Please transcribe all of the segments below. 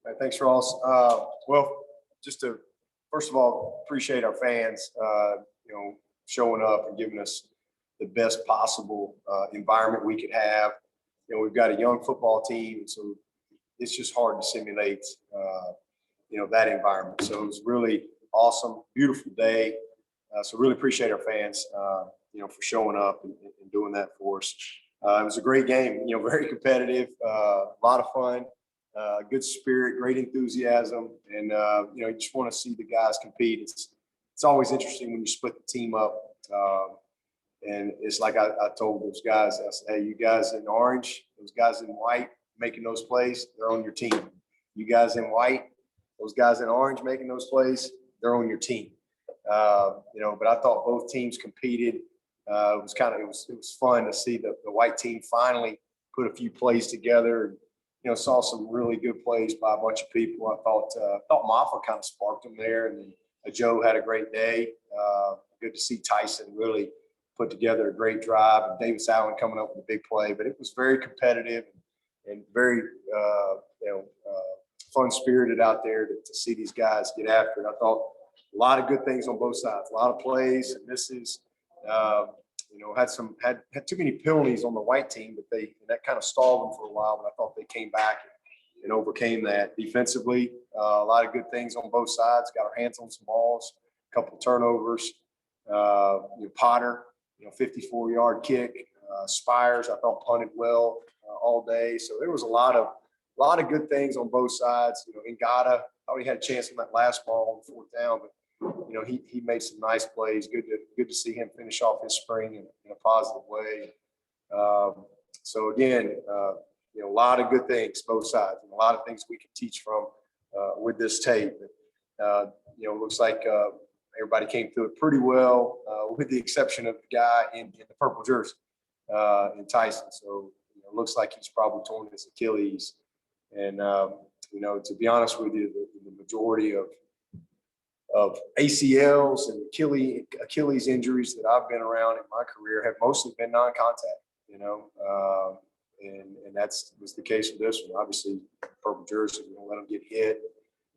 Right, thanks, Ross. Well, just to first of all appreciate our fans, showing up and giving us the best possible environment we could have. We've got a young football team, so it's just hard to simulate, that environment. So it was really awesome, beautiful day. So really appreciate our fans, for showing up and doing that for us. It was a great game, very competitive, a lot of fun. Good spirit, great enthusiasm, and you just want to see the guys compete. It's always interesting when you split the team up, and it's like I told those guys, I said, hey, you guys in orange, those guys in white making those plays, they're on your team. You guys in white, those guys in orange making those plays, they're on your team. But I thought both teams competed. It was fun to see the white team finally put a few plays together. Saw some really good plays by a bunch of people. I thought Maffa kind of sparked them there, and then Joe had a great day. Good to see Tyson really put together a great drive, and Davis Allen coming up with a big play. But it was very competitive and very fun-spirited out there to see these guys get after it. I thought a lot of good things on both sides, a lot of plays and misses. Had too many penalties on the white team, but that kind of stalled them for a while. But I thought they came back and overcame that defensively. A lot of good things on both sides. Got our hands on some balls, a couple of turnovers. Potter, 54-yard kick. Spires, I thought punted well all day. So there was a lot of good things on both sides. Ngata, thought he had a chance on that last ball on 4th down, but he made some nice plays. Good to see him finish off his spring in a positive way. So again, a lot of good things, both sides, and a lot of things we can teach from with this tape. Looks like everybody came through it pretty well, with the exception of the guy in the purple jersey, in Tyson. So it looks like he's probably torn his Achilles. And to be honest with you, the majority of ACLs and Achilles injuries that I've been around in my career have mostly been non-contact, and that's was the case with this one. Obviously, purple jersey, we don't let him get hit.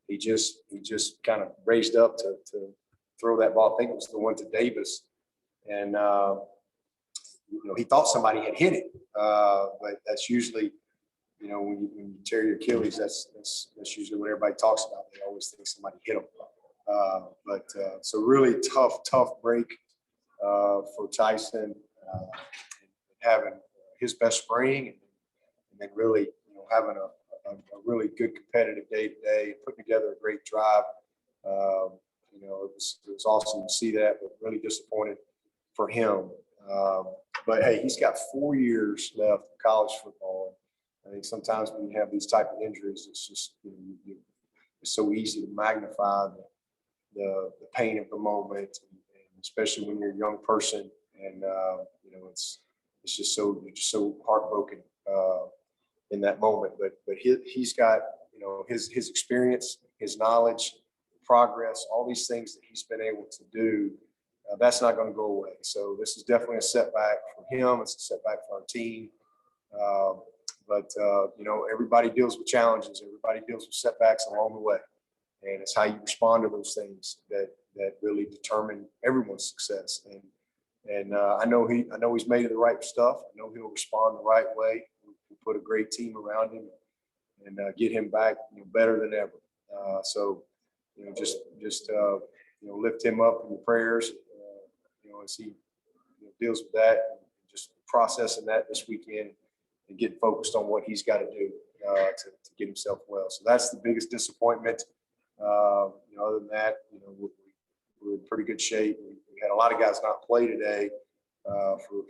He just kind of raised up to throw that ball. I think it was the one to Davis, and he thought somebody had hit it, but that's usually, when you tear your Achilles, that's usually what everybody talks about. They always think somebody hit them. So really tough break for Tyson, having his best spring, and then really having a really good competitive day today, putting together a great drive. It was awesome to see that, but really disappointed for him. But hey, he's got 4 years left of college football. I think sometimes when you have these type of injuries, it's just it's so easy to magnify the pain of the moment, and especially when you're a young person, and it's just so heartbroken in that moment. But he's got his experience, his knowledge, progress, all these things that he's been able to do. That's not going to go away. So this is definitely a setback for him. It's a setback for our team. But everybody deals with challenges. Everybody deals with setbacks along the way. And it's how you respond to those things that really determine everyone's success. And I know he's made of the right stuff. I know he'll respond the right way. We put a great team around him and get him back better than ever. So just lift him up in your prayers. As he deals with that, and just processing that this weekend and getting focused on what he's got to do to get himself well. So that's the biggest disappointment. Other than that, we're in pretty good shape. We had a lot of guys not play today for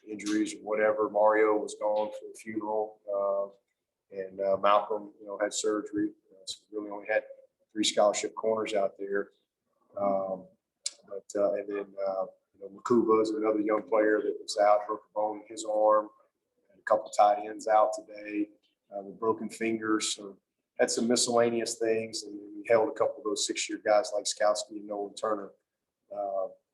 injuries or whatever. Mario was gone for the funeral, and Malcolm, had surgery. So we really only had 3 scholarship corners out there. And then Makuba is another young player that was out, broke a bone in his arm. And a couple tight ends out today with broken fingers. So had some miscellaneous things, and we held a couple of those 6-year guys like Skowski and Nolan Turner.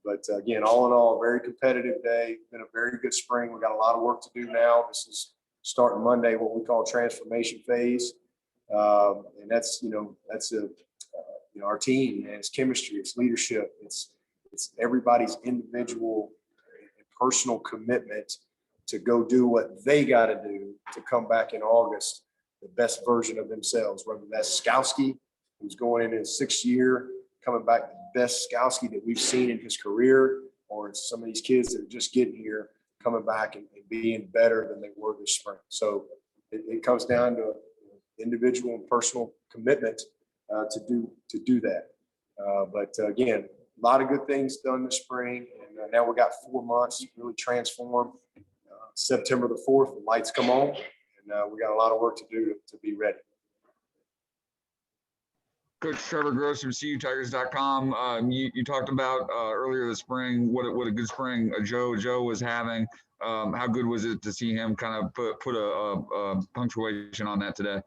But again, all in all, a very competitive day. Been a very good spring. We got a lot of work to do now. This is starting Monday, what we call transformation phase. And that's our team, and it's chemistry, it's leadership, it's everybody's individual and personal commitment to go do what they got to do to come back in August the best version of themselves, whether that's Skowski, who's going in his 6th year, coming back the best Skowski that we've seen in his career, or it's some of these kids that are just getting here, coming back and being better than they were this spring. So it comes down to individual and personal commitment to do that. But again, a lot of good things done this spring, and now we got 4 months to really transform. September the 4th, the lights come on, and we got a lot of work to do to be ready. Coach Trevor Gross from CUTigers.com. You talked about earlier this spring what a good spring Joe was having. How good was it to see him kind of put a punctuation on that today?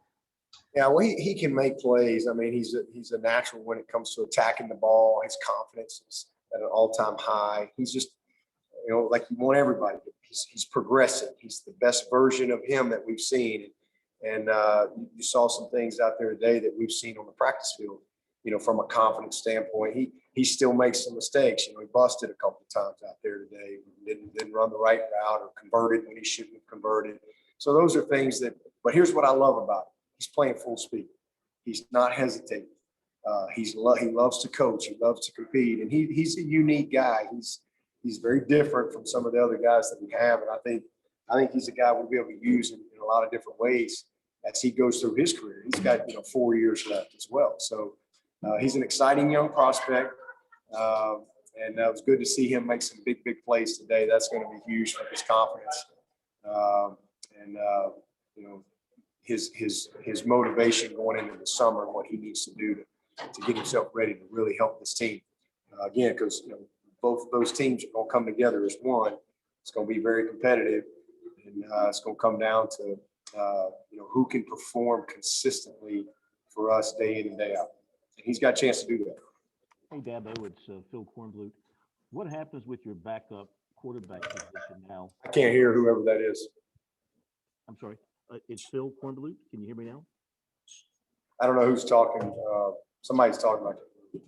Yeah, well, he can make plays. I mean, he's a natural when it comes to attacking the ball. His confidence is at an all-time high. He's just, like you want everybody. He's progressive. He's the best version of him that we've seen. And you saw some things out there today that we've seen on the practice field, from a confidence standpoint. He still makes some mistakes. He busted a couple of times out there today. Didn't run the right route or converted when he shouldn't have converted. So those are things but here's what I love about him. He's playing full speed. He's not hesitating. He loves to coach. He loves to compete. And he's a unique guy. He's very different from some of the other guys that we have. And I think he's a guy we'll be able to use in a lot of different ways as he goes through his career. He's got 4 years left as well. So he's an exciting young prospect. And it was good to see him make some big plays today. That's going to be huge for his confidence. His motivation going into the summer and what he needs to do to get himself ready to really help this team. Again, because both of those teams are going to come together as one. It's going to be very competitive, and it's going to come down to who can perform consistently for us day in and day out. And he's got a chance to do that. Hey, Dabo, it's Phil Kornblut. What happens with your backup quarterback position now? I can't hear whoever that is. I'm sorry. It's Phil Kornblut. Can you hear me now? I don't know who's talking. Somebody's talking like it.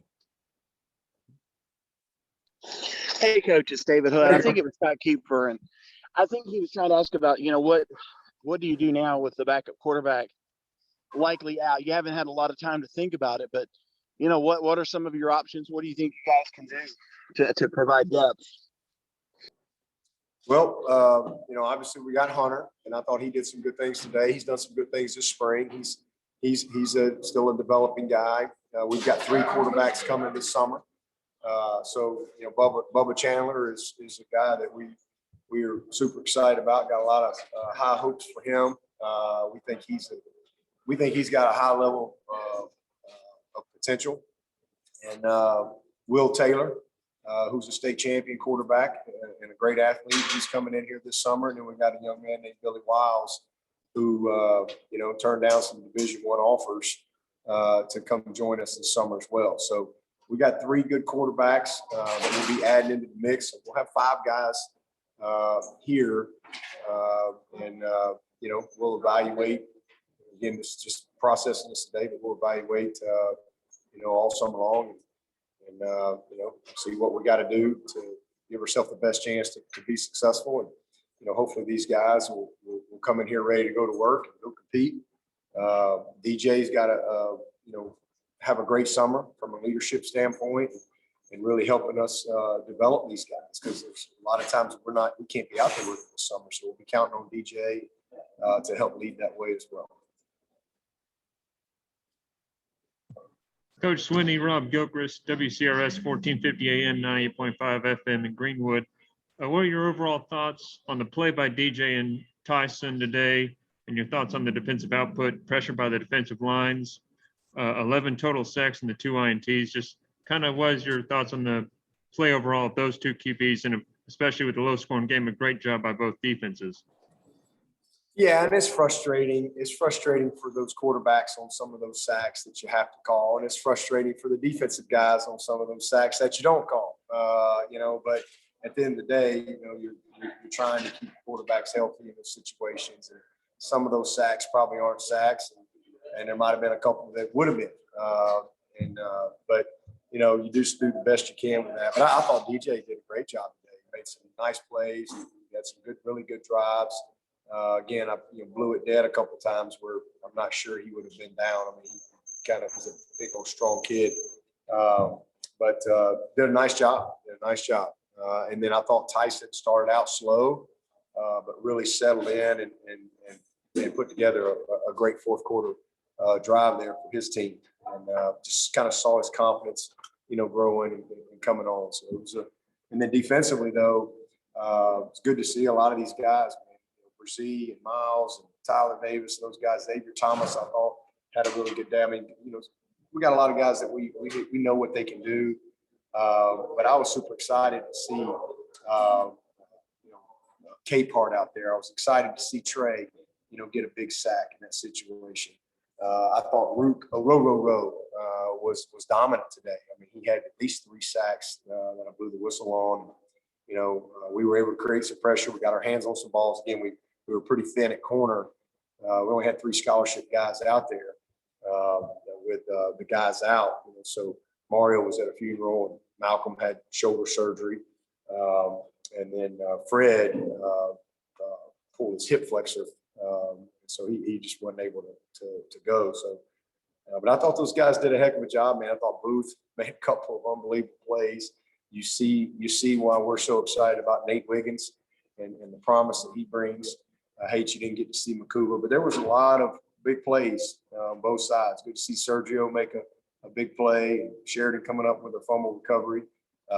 Hey, Coach, it's David Hood. I think it was Scott Cooper, and I think he was trying to ask about, what do you do now with the backup quarterback likely out? You haven't had a lot of time to think about it, but what are some of your options? What do you think you guys can do to provide depth? Well, obviously we got Hunter, and I thought he did some good things today. He's done some good things this spring. He's still a developing guy. We've got 3 quarterbacks coming this summer. So Bubba Chandler is a guy that we are super excited about. Got a lot of high hopes for him. We think he's got a high level of potential. And Will Taylor, who's a state champion quarterback and a great athlete, he's coming in here this summer. And then we've got a young man named Billy Wiles who turned down some Division I offers to come join us this summer as well. So we got 3 good quarterbacks that we'll be adding into the mix. So we'll have 5 guys here, and we'll evaluate. Again, it's just processing this today, but we'll evaluate all summer long and see what we got to do to give ourselves the best chance to be successful. And hopefully these guys will come in here ready to go to work and go compete. DJ's got to have a great summer from a leadership standpoint and really helping us develop these guys, because there's a lot of times we can't be out there with them this summer. So we'll be counting on DJ to help lead that way as well. Coach Swinney, Rob Gilchrist, WCRS 1450 AM, 98.5 FM in Greenwood. What are your overall thoughts on the play by DJ and Tyson today, and your thoughts on the defensive output, pressure by the defensive lines, 11 total sacks and the 2 INTs? Just kind of what is your thoughts on the play overall of those 2 QBs, and especially with the low-scoring game, a great job by both defenses. Yeah, and it's frustrating. It's frustrating for those quarterbacks on some of those sacks that you have to call, and it's frustrating for the defensive guys on some of those sacks that you don't call. But at the end of the day, you're trying to keep quarterbacks healthy in those situations, and some of those sacks probably aren't sacks, and there might have been a couple that would have been. But you know, you just do the best you can with that. But I thought DJ did a great job today. He made some nice plays. He had some good, really good drives. Again, I blew it dead a couple times where I'm not sure he would have been down. I mean, he kind of is a big old strong kid. But did a nice job. And then I thought Tyson started out slow, but really settled in and put together a great fourth quarter drive there for his team. And just kind of saw his confidence, growing and coming on. So it was and then defensively though, it's good to see a lot of these guys, Brissy and Miles and Tyler Davis, those guys. Xavier Thomas, I thought, had a really good day. I mean, we got a lot of guys that we know what they can do. But I was super excited to see, K-Part out there. I was excited to see Trey, get a big sack in that situation. I thought Rook was dominant today. I mean, he had at least 3 sacks that I blew the whistle on. We were able to create some pressure. We got our hands on some balls. Again, we were pretty thin at corner. We only had 3 scholarship guys out there with the guys out. So Mario was at a funeral and Malcolm had shoulder surgery. And then Fred pulled his hip flexor. So he just wasn't able to go. So, but I thought those guys did a heck of a job, man. I thought Booth made a couple of unbelievable plays. You see why we're so excited about Nate Wiggins and the promise that he brings. I hate you didn't get to see Makuba, but there was a lot of big plays on both sides. Good to see Sergio make a big play. Sheridan coming up with a fumble recovery.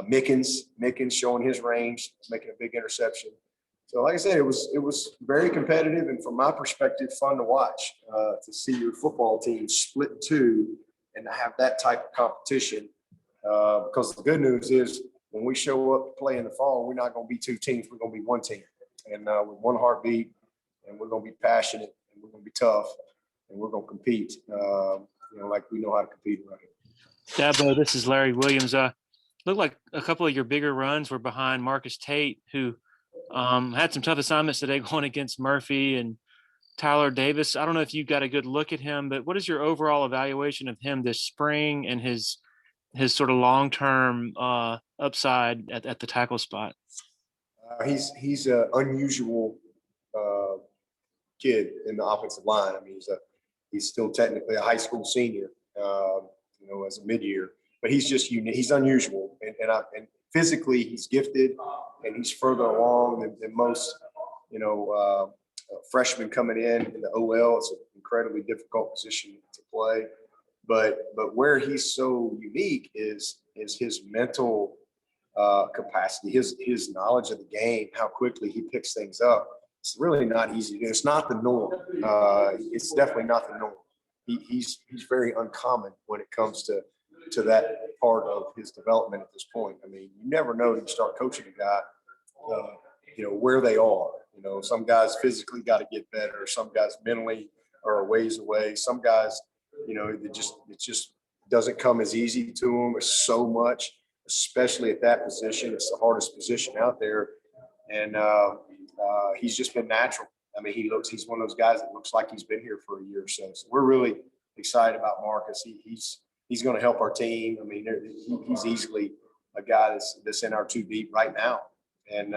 Mickens showing his range, making a big interception. So like I said, it was very competitive, and from my perspective, fun to watch, to see your football team split in 2 and to have that type of competition. Because the good news is when we show up to play in the fall, we're not going to be 2 teams. We're going to be 1 team, and with 1 heartbeat, and we're going to be passionate, and we're going to be tough, and we're going to compete, like we know how to compete right here. Dabo, this is Larry Williams. Looked like a couple of your bigger runs were behind Marcus Tate, who had some tough assignments today going against Murphy and Tyler Davis. I don't know if you got a good look at him, but what is your overall evaluation of him this spring and his sort of long-term upside at the tackle spot? He's an unusual kid in the offensive line. I mean, he's still technically a high school senior, as a mid-year, but he's just unique. He's unusual, and physically he's gifted, and he's further along than most, freshmen coming in the OL. It's an incredibly difficult position to play, but where he's so unique is his mental capacity, his knowledge of the game, how quickly he picks things up. It's really not easy to do. It's not the norm. It's definitely not the norm. He's very uncommon when it comes to that part of his development at this point. I mean, you never know till you start coaching a guy, where they are. Some guys physically got to get better. Some guys mentally are a ways away. Some guys, it just doesn't come as easy to them. It's so much, especially at that position. It's the hardest position out there. And he's just been natural. I mean, he's one of those guys that looks like he's been here for a year or so. So we're really excited about Marcus. He's going to help our team. I mean, he's easily a guy that's in our 2 deep right now. And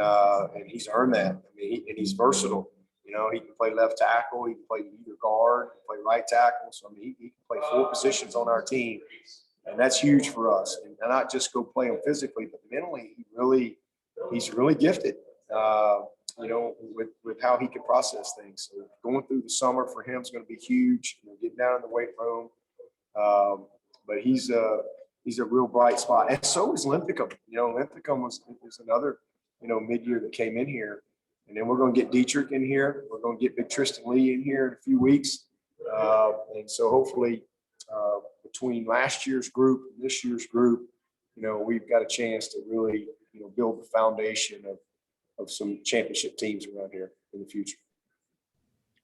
he's earned that. I mean, and he's versatile. He can play left tackle. He can play either guard, play right tackle. So, I mean, he can play 4 positions on our team. And that's huge for us. And not just go play him physically, but mentally, he's really gifted, with how he can process things. So going through the summer for him is going to be huge, getting down in the weight room. But he's a real bright spot. And so is Linthicum. Linthicum is another, mid-year that came in here. And then we're going to get Dietrich in here. We're going to get Big Tristan Lee in here in a few weeks. And so hopefully between last year's group and this year's group, we've got a chance to really, build the foundation of some championship teams around here in the future.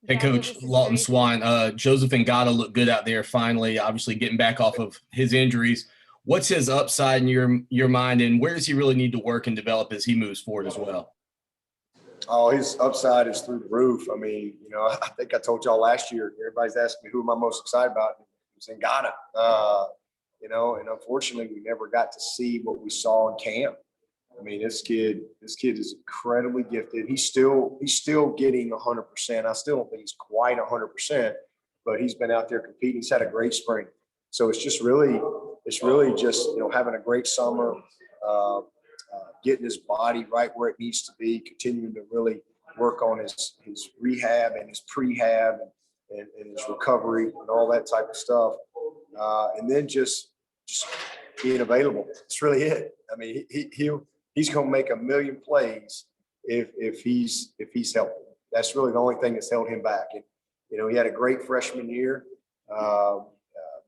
Hey, Coach Lawton Swan, Joseph Ngata looked good out there finally, obviously getting back off of his injuries. What's his upside in your mind, and where does he really need to work and develop as he moves forward as well? Oh, his upside is through the roof. I mean, I think I told y'all last year, everybody's asking me who am I most excited about. It was Ngata. And unfortunately we never got to see what we saw in camp. I mean, this kid is incredibly gifted. He's still getting 100%. I still don't think he's quite 100%, but he's been out there competing. He's had a great spring. So it's really just, having a great summer, getting his body right where it needs to be, continuing to really work on his rehab and his prehab and his recovery and all that type of stuff. And then just being available. That's really it. I mean, he's going to make a million plays if he's healthy. That's really the only thing that's held him back. And, he had a great freshman year.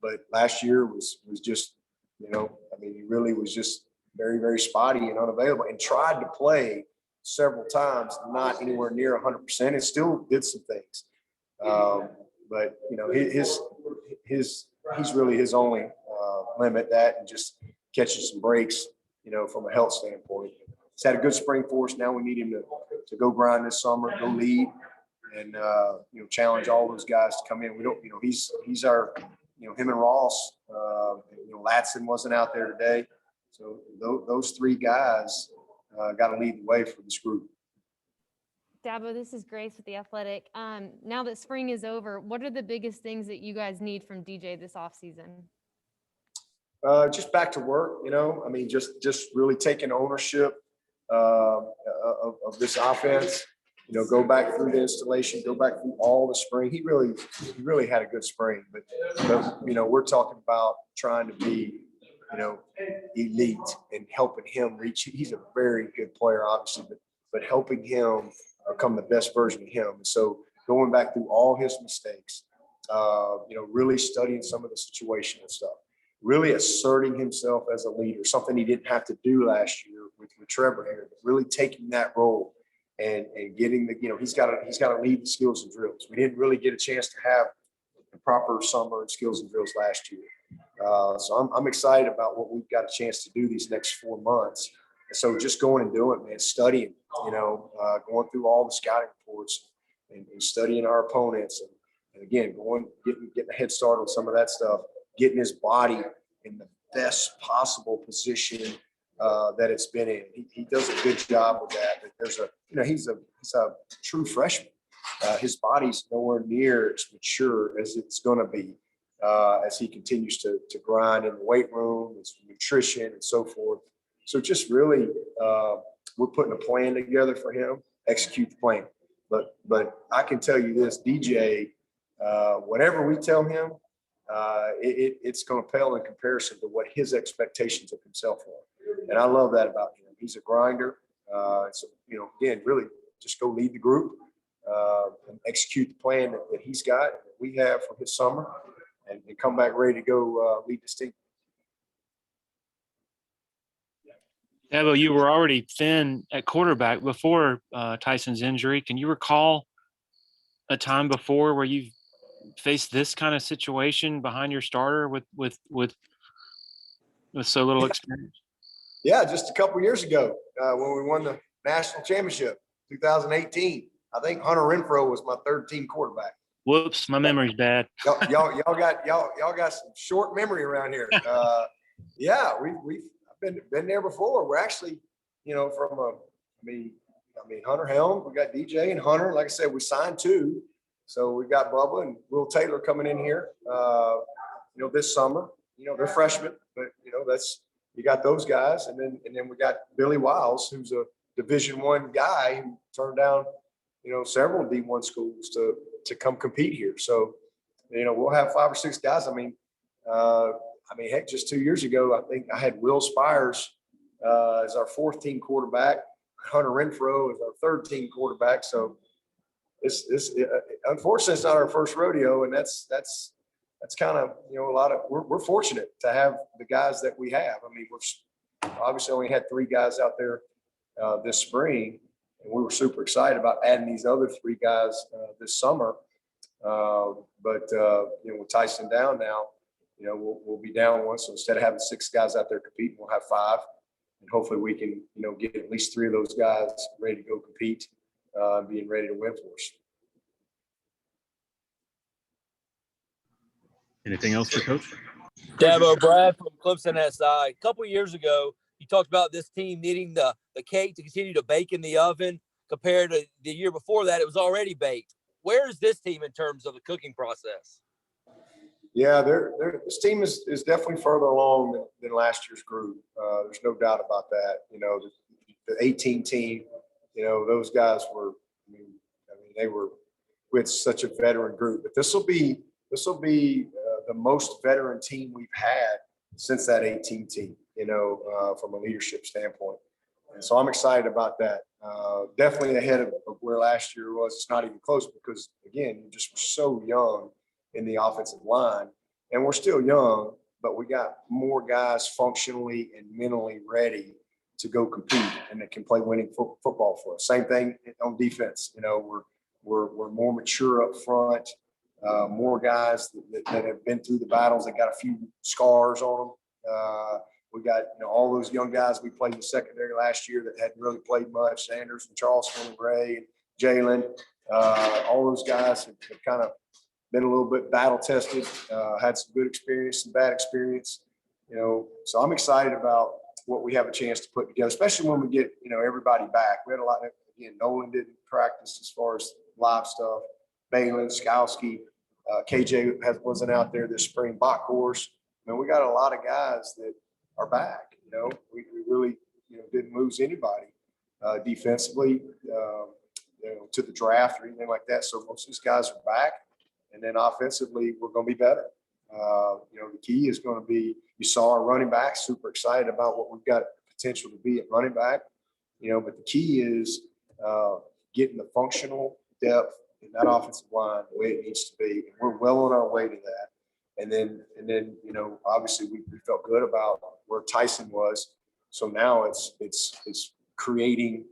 But last year was just, he really was just very, very spotty and unavailable, and tried to play several times, not anywhere near 100%, and still did some things. But he's really his only limit, that and just catching some breaks, from a health standpoint. He's had a good spring for us. Now we need him to go grind this summer, go lead, and challenge all those guys to come in. We don't, he's our, him and Ross, Latson wasn't out there today. So those three guys got to lead the way for this group. Dabo, this is Grace with The Athletic. Now that spring is over, what are the biggest things that you guys need from DJ this offseason? Just back to work, just really taking ownership of this offense. Go back through the installation, go back through all the spring. He really had a good spring, but we're talking about trying to be, elite and helping him reach. He's a very good player, obviously, but helping him become the best version of him. And so going back through all his mistakes, really studying some of the situational stuff, really asserting himself as a leader, something he didn't have to do last year with Trevor here, but really taking that role and getting the, he's got to lead the skills and drills. We didn't really get a chance to have the proper summer and skills and drills last year. So I'm excited about what we've got a chance to do these next 4 months. And so just going and doing it, man, studying, going through all the scouting reports and studying our opponents. And again, getting a head start on some of that stuff, getting his body in the best possible position that it's been in. He does a good job with that. But there's he's a true freshman. His body's nowhere near as mature as it's going to be as he continues to grind in the weight room, his nutrition and so forth. So just really, we're putting a plan together for him, execute the plan. But I can tell you this, DJ, whatever we tell him, it's going to pale in comparison to what his expectations of himself are. And I love that about him. He's a grinder. So, again, really just go lead the group and execute the plan that he's got, that we have for his summer, and come back ready to go lead this team. Dabo, you were already thin at quarterback before Tyson's injury. Can you recall a time before where you've faced this kind of situation behind your starter with so little experience? Yeah, just a couple years ago when we won the national championship, 2018. I think Hunter Renfro was my third team quarterback. Whoops, my memory's bad. y'all got some short memory around here. Yeah, we've been there before. We're actually, Hunter Helm, we got DJ and Hunter. Like I said, we signed 2. So we've got Bubba and Will Taylor coming in here, this summer. They're freshmen, but you got those guys, and then we got Billy Wiles, who's a Division I guy who turned down, several D1 schools to come compete here. So, we'll have 5 or 6 guys. Heck, just 2 years ago, I think I had Will Spires as our 4th team quarterback, Hunter Renfro as our 3rd team quarterback. So it's unfortunately it's not our first rodeo, and that's kind of a lot of we're fortunate to have the guys that we have. We're obviously only had 3 guys out there this spring, and we were super excited about adding these other 3 guys this summer. But with Tyson down now, we'll be down 1. So instead of having 6 guys out there competing, we'll have 5, and hopefully we can get at least 3 of those guys ready to go compete being ready to win for us. Anything else for Coach? Dabo, Brad from Clemson SI. A couple years ago, you talked about this team needing the cake to continue to bake in the oven. Compared to the year before that, it was already baked. Where is this team in terms of the cooking process? Yeah, this team is definitely further along than last year's group. There's no doubt about that. You know, the 18 team, you know, those guys were, they were with such a veteran group. But this will be the most veteran team we've had since that 18 team, you know, from a leadership standpoint. And so I'm excited about that. Definitely ahead of where last year was. It's not even close because, again, you just were so young in the offensive line. And we're still young, but we got more guys functionally and mentally ready to go compete and that can play winning football for us. Same thing on defense. You know, we're more mature up front. More guys that have been through the battles that got a few scars on them. We got, you know, all those young guys we played in the secondary last year that hadn't really played much. Sanders and Charleston and Ray and Jalen. All those guys have kind of been a little bit battle tested, had some good experience, some bad experience. You know, so I'm excited about what we have a chance to put together, especially when we get, you know, everybody back. We had a lot of, again, Nolan didn't practice as far as live stuff. Balin, Skowski, KJ wasn't out there this spring. Bach course. I mean, we got a lot of guys that are back. You know, we really, you know, didn't lose anybody defensively, you know, to the draft or anything like that. So most of these guys are back, and then offensively, we're going to be better. You know, the key is going to be. You saw our running back. Super excited about what we've got potential to be at running back. You know, but the key is getting the functional depth in that offensive line the way it needs to be. And we're well on our way to that. And then, you know, obviously we felt good about where Tyson was. So now it's creating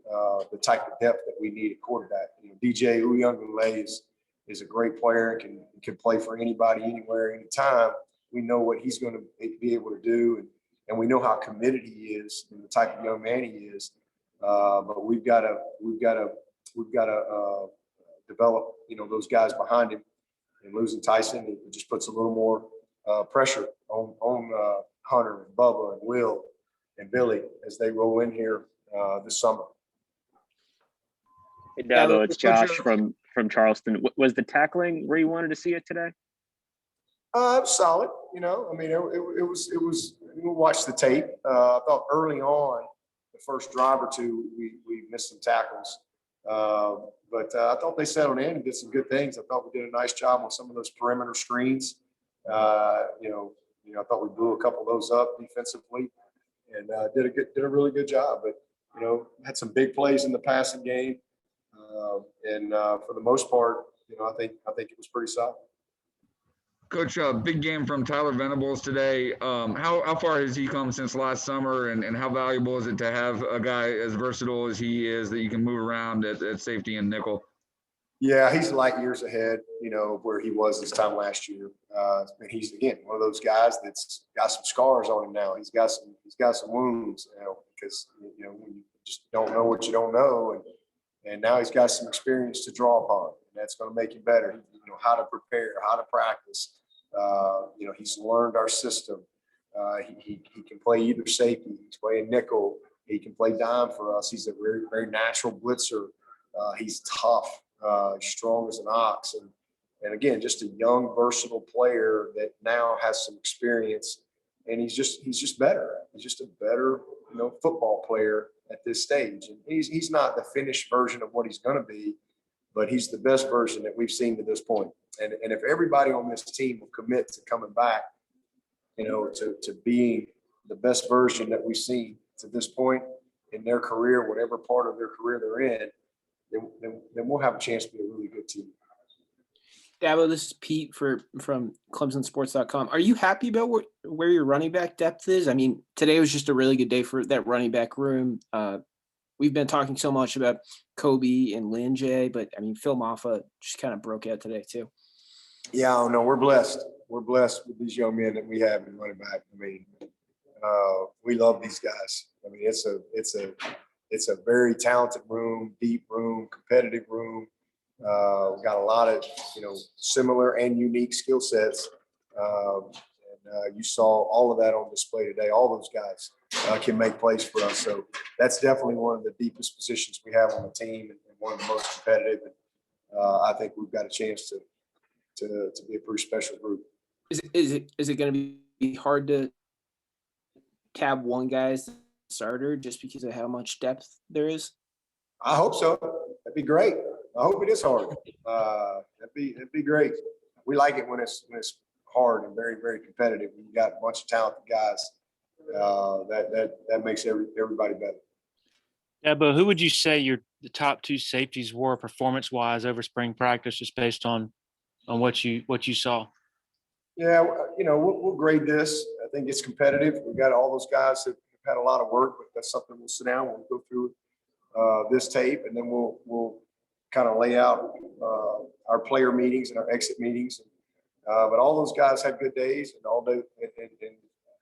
the type of depth that we need at quarterback. You know, DJ Uyunglele is a great player and can play for anybody, anywhere, anytime. We know what he's going to be able to do, and we know how committed he is and the type of young man he is. But we've got to develop, you know, those guys behind him. And losing Tyson, it just puts a little more pressure on Hunter and Bubba and Will and Billy as they roll in here this summer. Hey, Dabo, it's Josh from Charleston. Was the tackling where you wanted to see it today? It was solid. You know, I mean, it was. We watched the tape. I thought early on, the first drive or two, we missed some tackles. But I thought they settled in and did some good things. I thought we did a nice job on some of those perimeter screens. You know, I thought we blew a couple of those up defensively, and did a really good job. But you know, had some big plays in the passing game, and for the most part, you know, I think it was pretty solid. Coach, big game from Tyler Venables today. How far has he come since last summer, and how valuable is it to have a guy as versatile as he is that you can move around at safety and nickel? Yeah, he's light years ahead, you know, of where he was this time last year. And he's, again, one of those guys that's got some scars on him now. He's got some wounds, you know, because, you know, when you just don't know what you don't know, and now he's got some experience to draw upon, and that's going to make him better. You know, how to prepare, how to practice. You know, he's learned our system. He can play either safety. He's playing nickel. He can play dime for us. He's a very, very natural blitzer. He's tough, strong as an ox. And again, just a young, versatile player that now has some experience. And he's just better. He's just a better, you know, football player at this stage. And he's not the finished version of what he's going to be, but he's the best version that we've seen to this point. And if everybody on this team will commit to coming back, you know, to being the best version that we've seen to this point in their career, whatever part of their career they're in, then we'll have a chance to be a really good team. Dabo, this is Pete from ClemsonSports.com. Are you happy about where your running back depth is? I mean, today was just a really good day for that running back room. We've been talking so much about Kobe and Lynn J, but I mean, Phil Maffa just kind of broke out today too. Yeah, no, we're blessed. We're blessed with these young men that we have in running back. I mean, we love these guys. I mean, it's it's a very talented room, deep room, competitive room. We've got a lot of, similar and unique skill sets. You saw all of that on display today. All those guys can make plays for us. So that's definitely one of the deepest positions we have on the team and one of the most competitive. And I think we've got a chance to be a pretty special group. Is it going to be hard to tab one guy as the starter just because of how much depth there is? I hope so. That'd be great. I hope it is hard. That'd be great. We like it when it's hard and very, very competitive. You got a bunch of talented guys. That makes everybody better. Yeah, but who would you say the top two safeties were performance wise over spring practice, just based on what you saw? Yeah, we'll grade this. I think it's competitive. We got all those guys that have had a lot of work, but that's something we'll sit down. We'll go through this tape, and then we'll kind of lay out our player meetings and our exit meetings. But all those guys had good days and all day and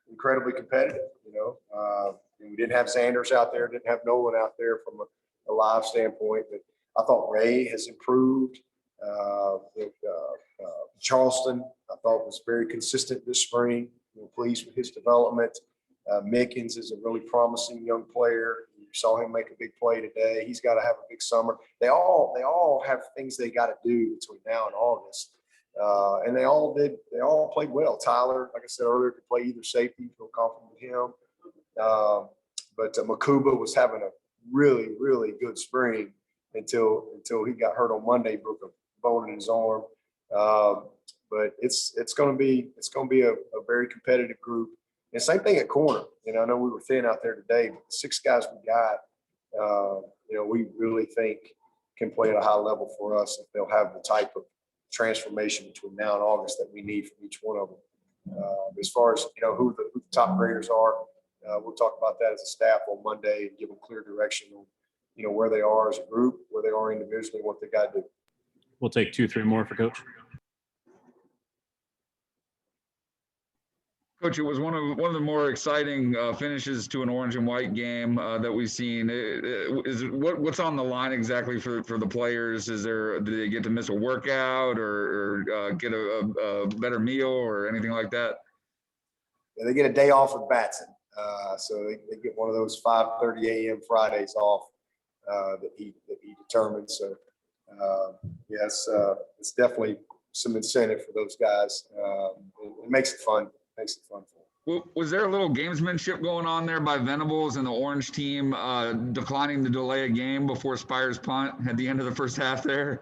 incredibly competitive. And we didn't have Xanders out there, didn't have Nolan out there from a live standpoint. But I thought Ray has improved. Charleston, I thought, was very consistent this spring. We're pleased with his development. Mickens is a really promising young player. You saw him make a big play today. He's got to have a big summer. They all have things they got to do between now and August. And they all played well. Tyler, like I said earlier, could play either safety. Feel confident with him. But Makuba was having a really, really good spring until he got hurt on Monday, broke a bone in his arm. But it's going to be a very competitive group. And same thing at corner. I know we were thin out there today, but the 6 guys we got, we really think can play at a high level for us if they'll have the type of transformation between now and August that we need from each one of them. As far as who the top graders are, we'll talk about that as a staff on Monday and give them clear direction on where they are as a group, where they are individually, what they got to do. We'll take 2-3 more for Coach. Coach, it was one of the more exciting finishes to an orange and white game that we've seen. What's on the line exactly for the players? Do they get to miss a workout or get a better meal or anything like that? Yeah, they get a day off with Batson, so they get one of those 5:30 a.m. Fridays off that he determines. So yes, it's definitely some incentive for those guys. It makes it fun. Makes it fun for them. Was there a little gamesmanship going on there by Venables and the Orange team declining to delay a game before Spire's punt at the end of the first half there?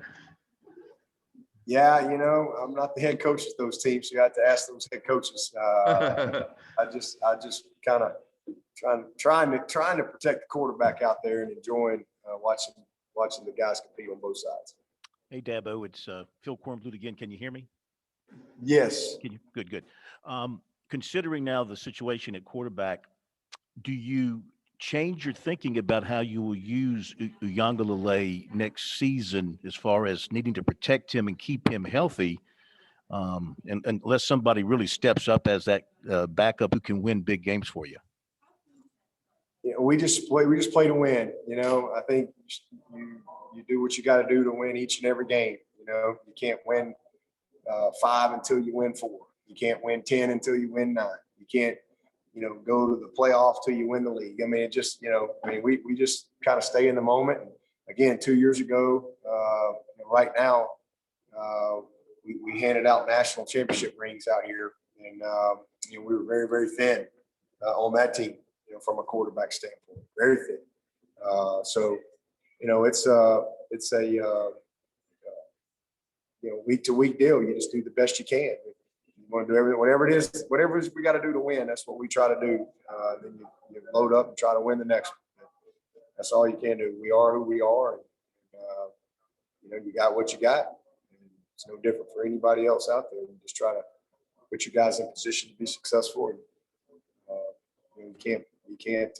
Yeah, I'm not the head coach of those teams, so you have to ask those head coaches. I just kind of trying to protect the quarterback out there and enjoying watching the guys compete on both sides. Hey, Dabo, it's Phil Kornblut again. Can you hear me? Yes. Can you? Good. Considering now the situation at quarterback, do you change your thinking about how you will use Uyangalele next season as far as needing to protect him and keep him healthy, and unless somebody really steps up as that backup who can win big games for you? Yeah, we just play to win. I think you do what you got to do to win each and every game. You can't win 5 until you win 4. You can't win 10 until you win 9. You can't, go to the playoff till you win the league. I mean, it just, we just kind of stay in the moment. And again, 2 years ago, right now, we handed out national championship rings out here, and we were very, very thin on that team, from a quarterback standpoint, very thin. So, it's a week to week deal. You just do the best you can. You want to do everything, whatever it is we got to do to win. That's what we try to do. Then you load up and try to win the next one. That's all you can do. We are who we are. And, you got what you got. And it's no different for anybody else out there. You just try to put your guys in position to be successful. And, you can't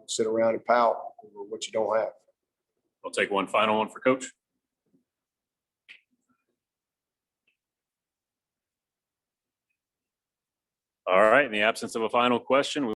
sit around and pout over what you don't have. I'll take one final one for Coach. All right. In the absence of a final question,